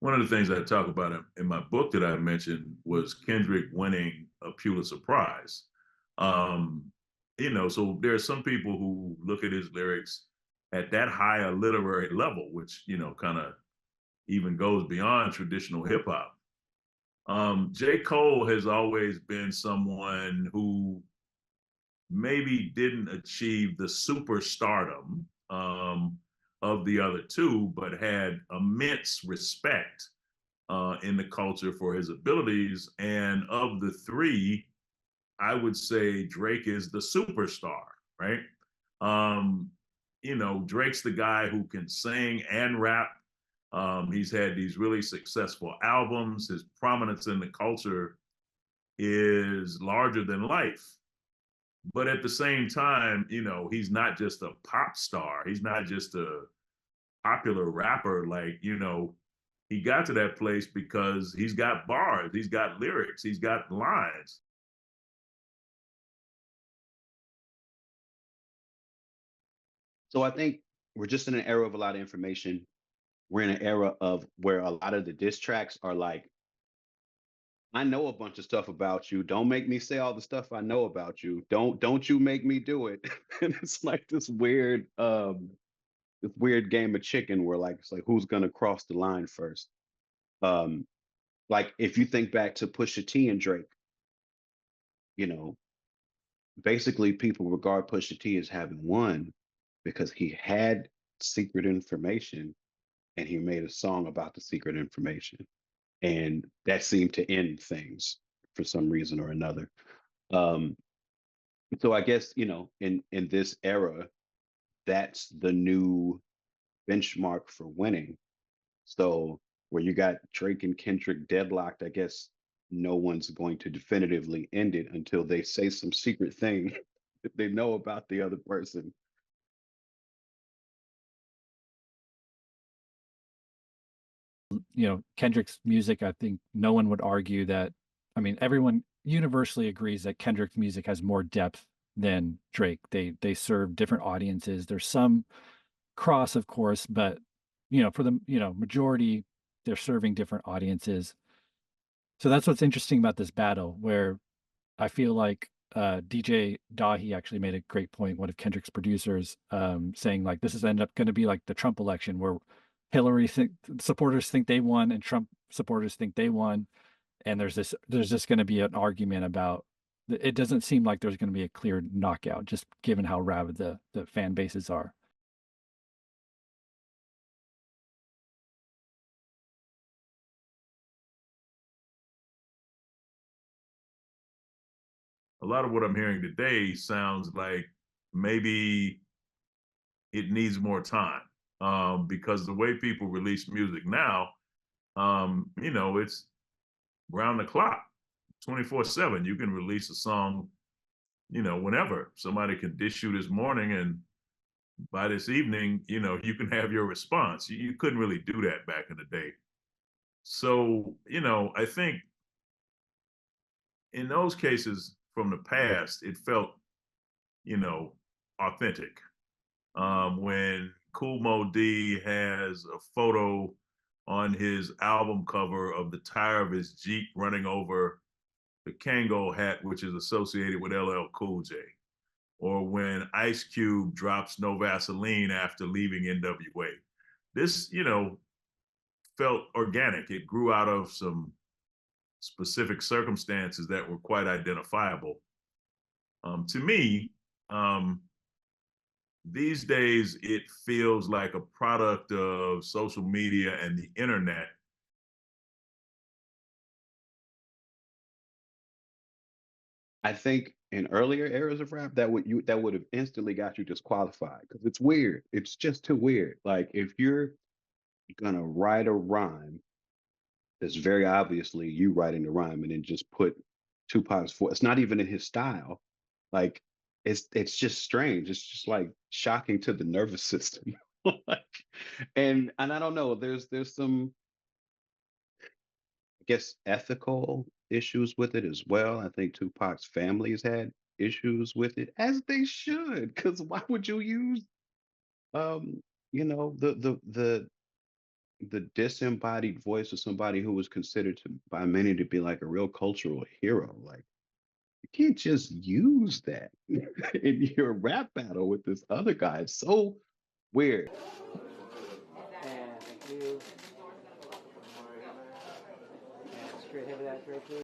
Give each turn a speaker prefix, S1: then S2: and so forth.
S1: one of the things I talk about in my book that I mentioned was Kendrick winning a Pulitzer Prize. Um, so there are some people who look at his lyrics at that higher literary level, which, kind of even goes beyond traditional hip hop. J. Cole has always been someone who maybe didn't achieve the superstardom of the other two, but had immense respect in the culture for his abilities. And of the three, I would say Drake is the superstar, right? Um, Drake's the guy who can sing and rap. He's had these really successful albums. His prominence in the culture is larger than life. But at the same time, he's not just a pop star. He's not just a popular rapper. Like, he got to that place because he's got bars, he's got lyrics, he's got lines.
S2: So I think we're just in an era of a lot of information. We're in an era of where a lot of the diss tracks are like, I know a bunch of stuff about you. Don't make me say all the stuff I know about you. Don't you make me do it. And it's like this weird game of chicken where like it's like who's gonna cross the line first. Um, like if you think back to Pusha T and Drake, you know, basically people regard Pusha T as having won because he had secret information and he made a song about the secret information. And that seemed to end things for some reason or another. Um, so I guess, in this era, that's the new benchmark for winning. So where you got Drake and Kendrick deadlocked, I guess no one's going to definitively end it until they say some secret thing that they know about the other person.
S3: Kendrick's music, I think no one would argue that. I mean, everyone universally agrees that Kendrick's music has more depth than Drake. They serve different audiences. There's some cross, of course, but for the majority, they're serving different audiences. So that's what's interesting about this battle, where I feel like DJ Dahi actually made a great point, one of Kendrick's producers, saying like this is end up going to be like the Trump election, where supporters think they won and Trump supporters think they won, and there's just going to be an argument about. It doesn't seem like there's going to be a clear knockout, just given how rabid the fan bases are.
S1: A lot of what I'm hearing today sounds like maybe it needs more time, because the way people release music now, it's round the clock, 24/7. You can release a song, whenever. Somebody can dish you this morning, and by this evening, you can have your response. You couldn't really do that back in the day. So, I think in those cases from the past, it felt, you know, authentic. When Cool Mo D has a photo on his album cover of the tire of his Jeep running over the Kango hat, which is associated with LL Cool J, or when Ice Cube drops No Vaseline after leaving NWA. This, felt organic. It grew out of some specific circumstances that were quite identifiable. To me, um, these days it feels like a product of social media and the internet.
S2: I think in earlier eras of rap that would have instantly got you disqualified because it's weird. It's just too weird. Like if you're gonna write a rhyme, that's very obviously you writing the rhyme and then just put Tupac's for it's not even in his style. Like it's just strange. It's just like shocking to the nervous system. Like, and I don't know, there's some I guess ethical issues with it as well. I think Tupac's family's had issues with it, as they should, because why would you use um, the the disembodied voice of somebody who was considered to by many to be like a real cultural hero. Like you can't just use that in your rap battle with this other guy. It's so weird.
S4: And thank you. And straight ahead of that, Drake.